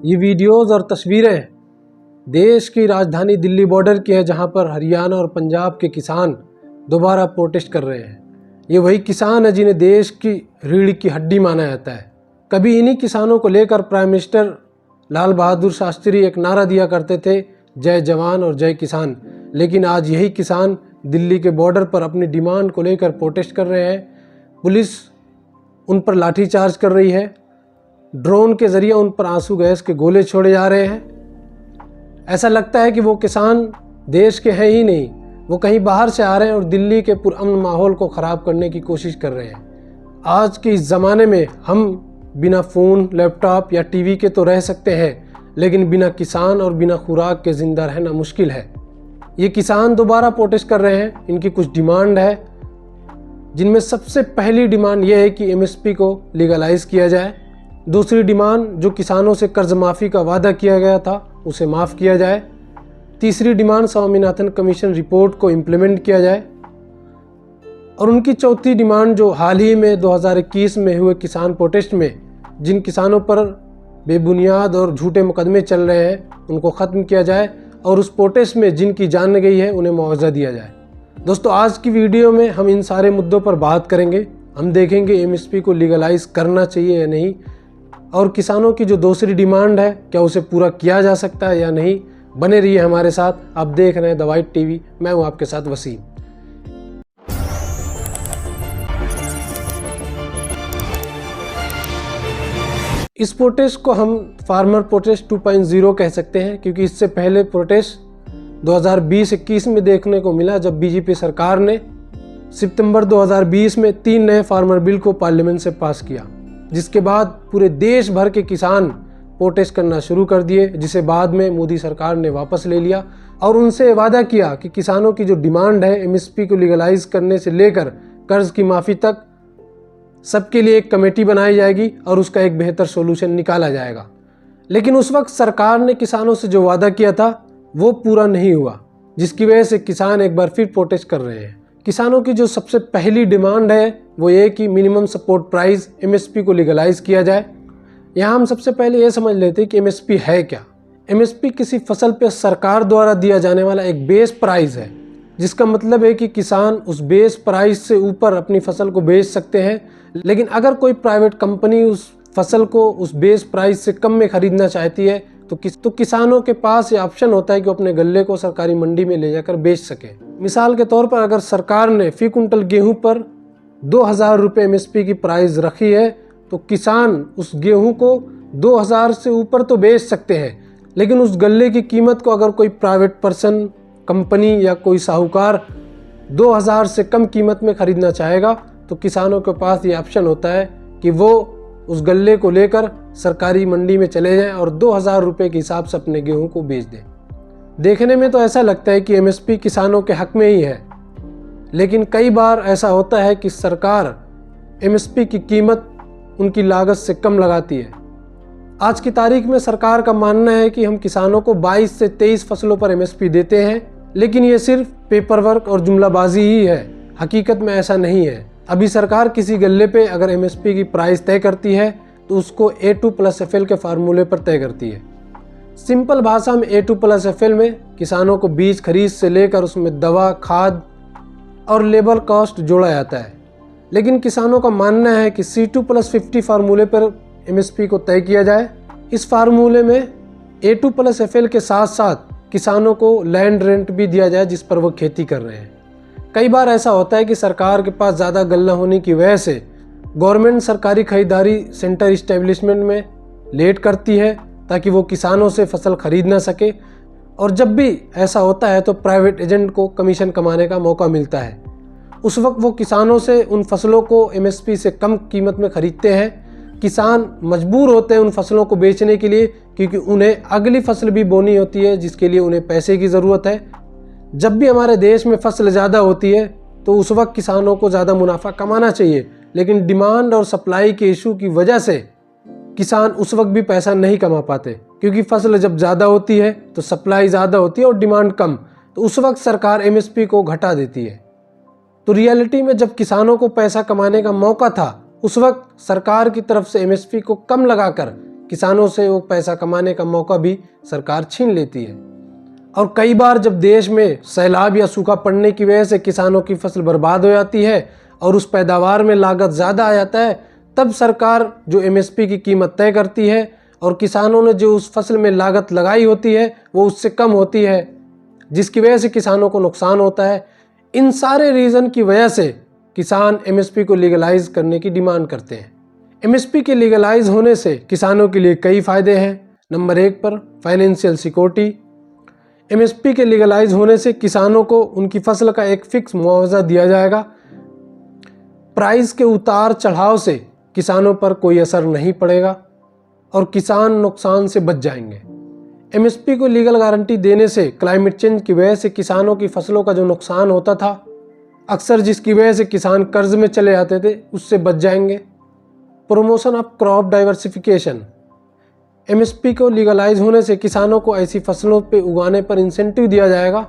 ये वीडियोस और तस्वीरें देश की राजधानी दिल्ली बॉर्डर की है, जहां पर हरियाणा और पंजाब के किसान दोबारा प्रोटेस्ट कर रहे हैं। ये वही किसान है जिन्हें देश की रीढ़ की हड्डी माना जाता है। कभी इन्हीं किसानों को लेकर प्राइम मिनिस्टर लाल बहादुर शास्त्री एक नारा दिया करते थे, जय जवान और जय किसान। लेकिन आज यही किसान दिल्ली के बॉर्डर पर अपनी डिमांड को लेकर प्रोटेस्ट कर रहे हैं। पुलिस उन पर लाठीचार्ज कर रही है, ड्रोन के जरिए उन पर आंसू गैस के गोले छोड़े जा रहे हैं। ऐसा लगता है कि वो किसान देश के हैं ही नहीं, वो कहीं बाहर से आ रहे हैं और दिल्ली के पुरअमन माहौल को ख़राब करने की कोशिश कर रहे हैं। आज के इस ज़माने में हम बिना फ़ोन, लैपटॉप या टीवी के तो रह सकते हैं, लेकिन बिना किसान और बिना खुराक के ज़िंदा रहना मुश्किल है। ये किसान दोबारा प्रोटेस्ट कर रहे हैं। इनकी कुछ डिमांड है, जिनमें सबसे पहली डिमांड यह है कि एमएसपी को लीगलाइज किया जाए। दूसरी डिमांड, जो किसानों से कर्ज माफ़ी का वादा किया गया था उसे माफ़ किया जाए। तीसरी डिमांड, स्वामीनाथन कमीशन रिपोर्ट को इम्प्लीमेंट किया जाए। और उनकी चौथी डिमांड, जो हाल ही में 2021 में हुए किसान प्रोटेस्ट में जिन किसानों पर बेबुनियाद और झूठे मुकदमे चल रहे हैं, उनको ख़त्म किया जाए और उस प्रोटेस्ट में जिनकी जान गई है उन्हें मुआवजा दिया जाए। दोस्तों, आज की वीडियो में हम इन सारे मुद्दों पर बात करेंगे। हम देखेंगे एमएसपी को लीगलाइज करना चाहिए या नहीं, और किसानों की जो दूसरी डिमांड है क्या उसे पूरा किया जा सकता है या नहीं। बने रहिए हमारे साथ। आप देख रहे हैं द वाइट टीवी। मैं हूं आपके साथ वसीम। इस प्रोटेस्ट को हम फार्मर प्रोटेस्ट 2.0 कह सकते हैं, क्योंकि इससे पहले प्रोटेस्ट 2020-21 में देखने को मिला, जब बीजेपी सरकार ने सितंबर 2020 में 3 नए फार्मर बिल को पार्लियामेंट से पास किया, जिसके बाद पूरे देश भर के किसान प्रोटेस्ट करना शुरू कर दिए, जिसे बाद में मोदी सरकार ने वापस ले लिया और उनसे वादा किया कि किसानों की जो डिमांड है एमएसपी को लीगलाइज करने से लेकर कर्ज की माफ़ी तक, सबके लिए एक कमेटी बनाई जाएगी और उसका एक बेहतर सोल्यूशन निकाला जाएगा। लेकिन उस वक्त सरकार ने किसानों से जो वादा किया था वो पूरा नहीं हुआ, जिसकी वजह से किसान एक बार फिर प्रोटेस्ट कर रहे हैं। किसानों की जो सबसे पहली डिमांड है वो ये कि मिनिमम सपोर्ट प्राइस एमएसपी को लीगलाइज किया जाए। यहाँ हम सबसे पहले ये समझ लेते हैं कि एमएसपी है क्या। एमएसपी किसी फसल पे सरकार द्वारा दिया जाने वाला एक बेस प्राइस है, जिसका मतलब है कि किसान उस बेस प्राइस से ऊपर अपनी फसल को बेच सकते हैं। लेकिन अगर कोई प्राइवेट कंपनी उस फसल को उस बेस प्राइस से कम में खरीदना चाहती है तो किसानों के पास ये ऑप्शन होता है कि वो अपने गल्ले को सरकारी मंडी में ले जाकर बेच सके। मिसाल के तौर पर, अगर सरकार ने फी कुंटल गेहूं पर 2000 रुपये एमएसपी की प्राइस रखी है, तो किसान उस गेहूं को 2000 से ऊपर तो बेच सकते हैं, लेकिन उस गल्ले की कीमत को अगर कोई प्राइवेट पर्सन, कंपनी या कोई साहूकार 2000 से कम कीमत में खरीदना चाहेगा, तो किसानों के पास ये ऑप्शन होता है कि वो उस गल्ले को लेकर सरकारी मंडी में चले जाएं और 2000 रुपये के हिसाब से अपने गेहूं को बेच दें। देखने में तो ऐसा लगता है कि एमएसपी किसानों के हक में ही है, लेकिन कई बार ऐसा होता है कि सरकार एमएसपी की कीमत उनकी लागत से कम लगाती है। आज की तारीख में सरकार का मानना है कि हम किसानों को 22 से 23 फसलों पर एमएसपी देते हैं, लेकिन ये सिर्फ पेपर वर्क और जुमलाबाजी ही है। हकीकत में ऐसा नहीं है। अभी सरकार किसी गल्ले पे अगर एमएसपी की प्राइस तय करती है तो उसको A2+FL के फार्मूले पर तय करती है। सिंपल भाषा में A2+FL में किसानों को बीज खरीद से लेकर उसमें दवा, खाद और लेबर कॉस्ट जोड़ा जाता है। लेकिन किसानों का मानना है कि C2+50 फार्मूले पर एमएसपी को तय किया जाए। इस फार्मूले में A2+FL के साथ साथ किसानों को लैंड रेंट भी दिया जाए जिस पर वो खेती कर रहे हैं। कई बार ऐसा होता है कि सरकार के पास ज़्यादा गल्ला होने की वजह से गवर्नमेंट सरकारी खरीदारी सेंटर इस्टेब्लिशमेंट में लेट करती है, ताकि वो किसानों से फसल खरीद ना सके। और जब भी ऐसा होता है तो प्राइवेट एजेंट को कमीशन कमाने का मौका मिलता है। उस वक्त वो किसानों से उन फसलों को एमएसपी से कम कीमत में खरीदते हैं। किसान मजबूर होते हैं उन फसलों को बेचने के लिए, क्योंकि उन्हें अगली फसल भी बोनी होती है, जिसके लिए उन्हें पैसे की ज़रूरत है। जब भी हमारे देश में फसल ज़्यादा होती है तो उस वक्त किसानों को ज़्यादा मुनाफा कमाना चाहिए, लेकिन डिमांड और सप्लाई के इशू की वजह से किसान उस वक्त भी पैसा नहीं कमा पाते, क्योंकि फसल जब ज़्यादा होती है तो सप्लाई ज़्यादा होती है और डिमांड कम, तो उस वक्त सरकार एमएसपी को घटा देती है। तो रियलिटी में जब किसानों को पैसा कमाने का मौका था, उस वक्त सरकार की तरफ से एमएसपी को कम लगाकर किसानों से वो पैसा कमाने का मौका भी सरकार छीन लेती है। और कई बार जब देश में सैलाब या सूखा पड़ने की वजह से किसानों की फसल बर्बाद हो जाती है और उस पैदावार में लागत ज़्यादा आ जाता है, तब सरकार जो एमएसपी की कीमत तय करती है और किसानों ने जो उस फसल में लागत लगाई होती है वो उससे कम होती है, जिसकी वजह से किसानों को नुकसान होता है। इन सारे रीज़न की वजह से किसान एमएसपी को लीगलाइज करने की डिमांड करते हैं। एमएसपी के लीगलाइज होने से किसानों के लिए कई फ़ायदे हैं। नंबर 1 पर फाइनेंशियल सिक्योरिटी। एमएसपी के लीगलाइज होने से किसानों को उनकी फसल का एक फिक्स मुआवजा दिया जाएगा। प्राइस के उतार चढ़ाव से किसानों पर कोई असर नहीं पड़ेगा और किसान नुकसान से बच जाएंगे। एमएसपी को लीगल गारंटी देने से क्लाइमेट चेंज की वजह से किसानों की फसलों का जो नुकसान होता था, अक्सर जिसकी वजह से किसान कर्ज में चले जाते थे, उससे बच जाएंगे। Promotion of crop diversification. MSP को लीगलाइज होने से किसानों को ऐसी फसलों पे उगाने पर इंसेंटिव दिया जाएगा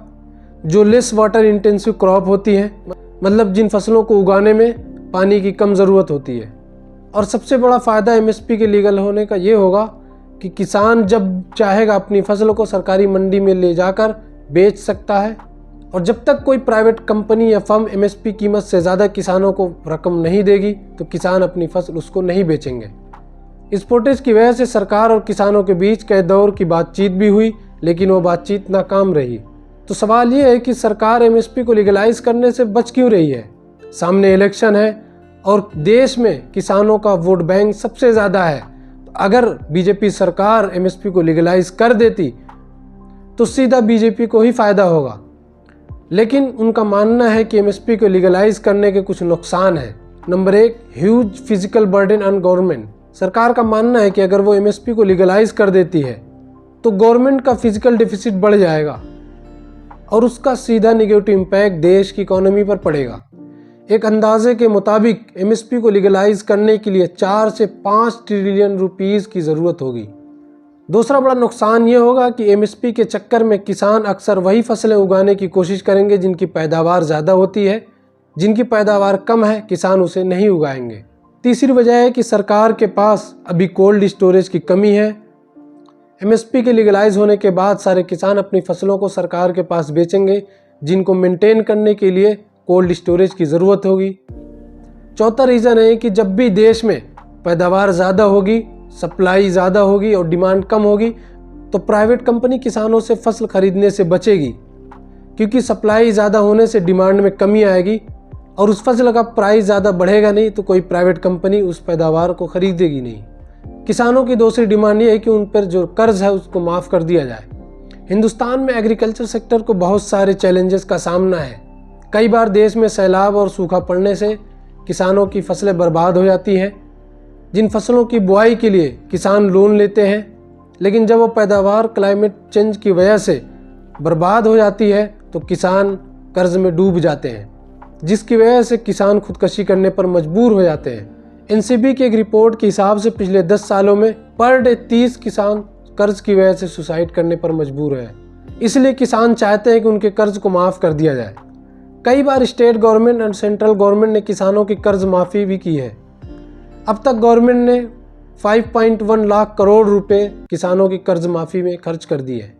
जो लेस वाटर इंटेंसिव क्रॉप होती हैं, मतलब जिन फसलों को उगाने में पानी की कम ज़रूरत होती है। और सबसे बड़ा फ़ायदा एमएसपी के लीगल होने का ये होगा कि किसान जब चाहेगा अपनी फसलों को सरकारी मंडी में ले जाकर बेच सकता है, और जब तक कोई प्राइवेट कंपनी या फर्म एमएसपी कीमत से ज़्यादा किसानों को रकम नहीं देगी तो किसान अपनी फसल उसको नहीं बेचेंगे। इस प्रोटेस्ट की वजह से सरकार और किसानों के बीच कई दौर की बातचीत भी हुई, लेकिन वो बातचीत नाकाम रही। तो सवाल ये है कि सरकार एमएसपी को लीगलाइज करने से बच क्यों रही है? सामने इलेक्शन है और देश में किसानों का वोट बैंक सबसे ज़्यादा है। तो अगर बीजेपी सरकार एमएसपी को लीगलाइज कर देती तो सीधा बीजेपी को ही फ़ायदा होगा, लेकिन उनका मानना है कि एमएसपी को लीगलाइज करने के कुछ नुकसान हैं। Number 1, huge physical burden on government. सरकार का मानना है कि अगर वो एमएसपी को लीगलाइज कर देती है तो गवर्नमेंट का फिजिकल डिफिसिट बढ़ जाएगा और उसका सीधा नेगेटिव इम्पैक्ट देश की इकोनॉमी पर पड़ेगा। एक अंदाजे के मुताबिक एमएसपी को लीगलाइज करने के लिए 4 से 5 ट्रिलियन रुपीस की ज़रूरत होगी। दूसरा बड़ा नुकसान ये होगा कि एमएसपी के चक्कर में किसान अक्सर वही फसलें उगाने की कोशिश करेंगे जिनकी पैदावार ज़्यादा होती है। जिनकी पैदावार कम है किसान उसे नहीं उगाएंगे। तीसरी वजह है कि सरकार के पास अभी कोल्ड स्टोरेज की कमी है। एमएसपी के लीगलाइज होने के बाद सारे किसान अपनी फसलों को सरकार के पास बेचेंगे, जिनको मेंटेन करने के लिए कोल्ड स्टोरेज की ज़रूरत होगी। चौथा रीज़न है कि जब भी देश में पैदावार ज़्यादा होगी, सप्लाई ज़्यादा होगी और डिमांड कम होगी तो प्राइवेट कंपनी किसानों से फसल खरीदने से बचेगी, क्योंकि सप्लाई ज़्यादा होने से डिमांड में कमी आएगी और उस फसल का प्राइस ज़्यादा बढ़ेगा नहीं तो कोई प्राइवेट कंपनी उस पैदावार को खरीदेगी नहीं। किसानों की दूसरी डिमांड ये है कि उन पर जो कर्ज है उसको माफ़ कर दिया जाए। हिंदुस्तान में एग्रीकल्चर सेक्टर को बहुत सारे चैलेंजेस का सामना है। कई बार देश में सैलाब और सूखा पड़ने से किसानों की फसलें बर्बाद हो जाती हैं। जिन फसलों की बुआई के लिए किसान लोन लेते हैं, लेकिन जब वो पैदावार क्लाइमेट चेंज की वजह से बर्बाद हो जाती है तो किसान कर्ज में डूब जाते हैं, जिसकी वजह से किसान खुदकशी करने पर मजबूर हो जाते हैं। एनसीबी की एक रिपोर्ट के हिसाब से पिछले 10 सालों में पर डे 30 किसान कर्ज की वजह से सुसाइड करने पर मजबूर है। इसलिए किसान चाहते हैं कि उनके कर्ज को माफ़ कर दिया जाए। कई बार स्टेट गवर्नमेंट और सेंट्रल गवर्नमेंट ने किसानों की कर्ज माफ़ी भी की है। अब तक गवर्नमेंट ने 5.1 लाख करोड़ रुपए किसानों की कर्ज माफ़ी में खर्च कर दी है,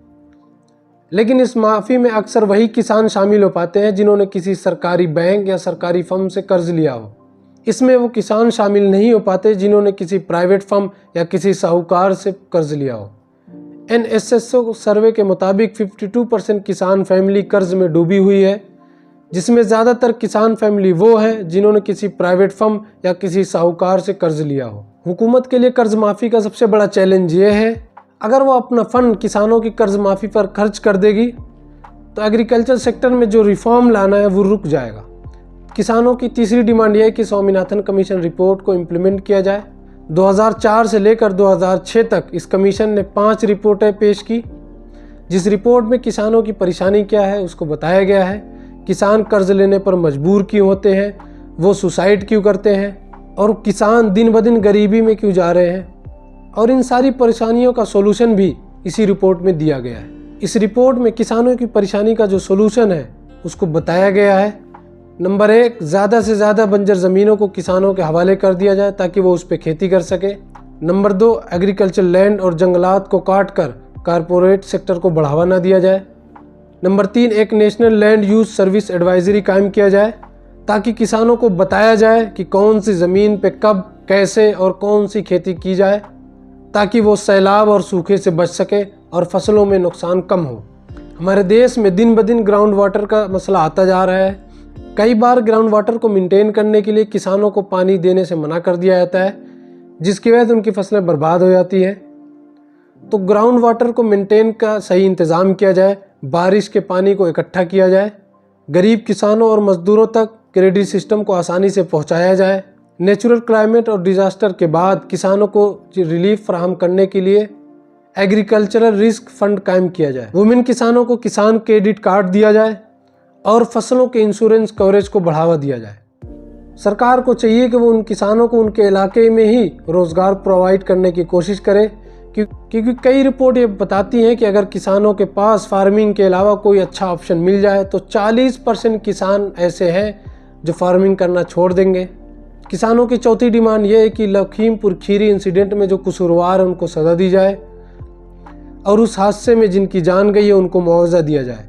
लेकिन इस माफ़ी में अक्सर वही किसान शामिल हो पाते हैं जिन्होंने किसी सरकारी बैंक या सरकारी फर्म से कर्ज लिया हो। इसमें वो किसान शामिल नहीं हो पाते जिन्होंने किसी प्राइवेट फर्म या किसी साहूकार से कर्ज लिया हो। NSSO सर्वे के मुताबिक 52% किसान फैमिली कर्ज में डूबी हुई है, जिसमें ज़्यादातर किसान फैमिली वो हैं जिन्होंने किसी प्राइवेट फर्म या किसी साहूकार से कर्ज लिया हो। हुकूमत के लिए कर्ज माफ़ी का सबसे बड़ा चैलेंज ये है, अगर वो अपना फंड किसानों की कर्ज माफ़ी पर खर्च कर देगी तो एग्रीकल्चर सेक्टर में जो रिफॉर्म लाना है वो रुक जाएगा। किसानों की तीसरी डिमांड यह है कि स्वामीनाथन कमीशन रिपोर्ट को इम्प्लीमेंट किया जाए। 2004 से लेकर 2006 तक इस कमीशन ने 5 रिपोर्टें पेश की, जिस रिपोर्ट में किसानों की परेशानी क्या है उसको बताया गया है। किसान कर्ज लेने पर मजबूर क्यों होते हैं, वो सुसाइड क्यों करते हैं और किसान दिन ब दिन गरीबी में क्यों जा रहे हैं, और इन सारी परेशानियों का सोल्यूशन भी इसी रिपोर्ट में दिया गया है। इस रिपोर्ट में किसानों की परेशानी का जो सोल्यूशन है उसको बताया गया है। नंबर 1, ज़्यादा से ज़्यादा बंजर ज़मीनों को किसानों के हवाले कर दिया जाए ताकि वो उस पर खेती कर सके। नंबर 2, एग्रीकल्चर लैंड और जंगलात को काटकर कारपोरेट सेक्टर को बढ़ावा ना दिया जाए। नंबर 3, एक national land use service advisory कायम किया जाए ताकि किसानों को बताया जाए कि कौन सी ज़मीन पे कब, कैसे और कौन सी खेती की जाए, ताकि वो सैलाब और सूखे से बच सके और फसलों में नुकसान कम हो। हमारे देश में दिन ब दिन ग्राउंड वाटर का मसला आता जा रहा है। कई बार ग्राउंड वाटर को मेंटेन करने के लिए किसानों को पानी देने से मना कर दिया जाता है, जिसकी वजह से उनकी फसलें बर्बाद हो जाती है। तो ग्राउंड वाटर को मेंटेन का सही इंतज़ाम किया जाए, बारिश के पानी को इकट्ठा किया जाए, गरीब किसानों और मजदूरों तक क्रेडिट सिस्टम को आसानी से पहुंचाया जाए। नेचुरल क्लाइमेट और डिजास्टर के बाद किसानों को रिलीफ फराहम करने के लिए एग्रीकल्चरल रिस्क फंड कायम किया जाए। वुमेन किसानों को किसान क्रेडिट कार्ड दिया जाए और फसलों के इंश्योरेंस कवरेज को बढ़ावा दिया जाए। सरकार को चाहिए कि वो उन किसानों को उनके इलाके में ही रोजगार प्रोवाइड करने की कोशिश करे, क्योंकि कई रिपोर्ट ये बताती हैं कि अगर किसानों के पास फार्मिंग के अलावा कोई अच्छा ऑप्शन मिल जाए तो 40% किसान ऐसे हैं जो फार्मिंग करना छोड़ देंगे। किसानों की चौथी डिमांड ये है कि लखीमपुर खीरी इंसिडेंट में जो कसूरवार है उनको सज़ा दी जाए और उस हादसे में जिनकी जान गई है उनको मुआवजा दिया जाए।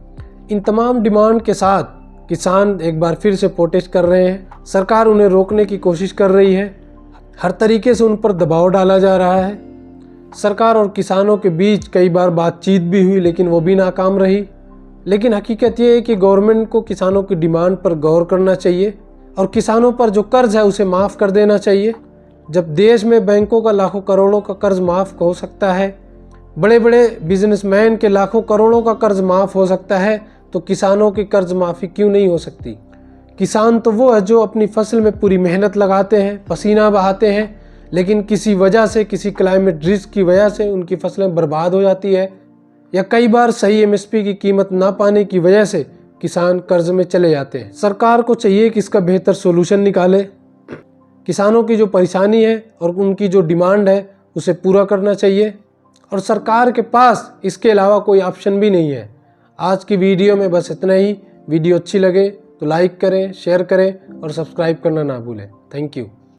इन तमाम डिमांड के साथ किसान एक बार फिर से प्रोटेस्ट कर रहे हैं। सरकार उन्हें रोकने की कोशिश कर रही है, हर तरीके से उन पर दबाव डाला जा रहा है। सरकार और किसानों के बीच कई बार बातचीत भी हुई, लेकिन वो भी नाकाम रही। लेकिन हकीकत ये है कि गवर्नमेंट को किसानों की डिमांड पर गौर करना चाहिए और किसानों पर जो कर्ज है उसे माफ़ कर देना चाहिए। जब देश में बैंकों का लाखों करोड़ों का कर्ज माफ़ हो सकता है, बड़े बड़े बिजनेसमैन के लाखों करोड़ों का कर्ज माफ़ हो सकता है, तो किसानों की कर्ज माफ़ी क्यों नहीं हो सकती। किसान तो वो है जो अपनी फसल में पूरी मेहनत लगाते हैं, पसीना बहाते हैं, लेकिन किसी वजह से, किसी क्लाइमेट रिस्क की वजह से उनकी फसलें बर्बाद हो जाती है, या कई बार सही MSP की कीमत ना पाने की वजह से किसान कर्ज में चले जाते हैं। सरकार को चाहिए कि इसका बेहतर सोल्यूशन निकाले, किसानों की जो परेशानी है और उनकी जो डिमांड है उसे पूरा करना चाहिए, और सरकार के पास इसके अलावा कोई ऑप्शन भी नहीं है। आज की वीडियो में बस इतना ही। वीडियो अच्छी लगे तो लाइक करें, शेयर करें और सब्सक्राइब करना ना भूलें। Thank you.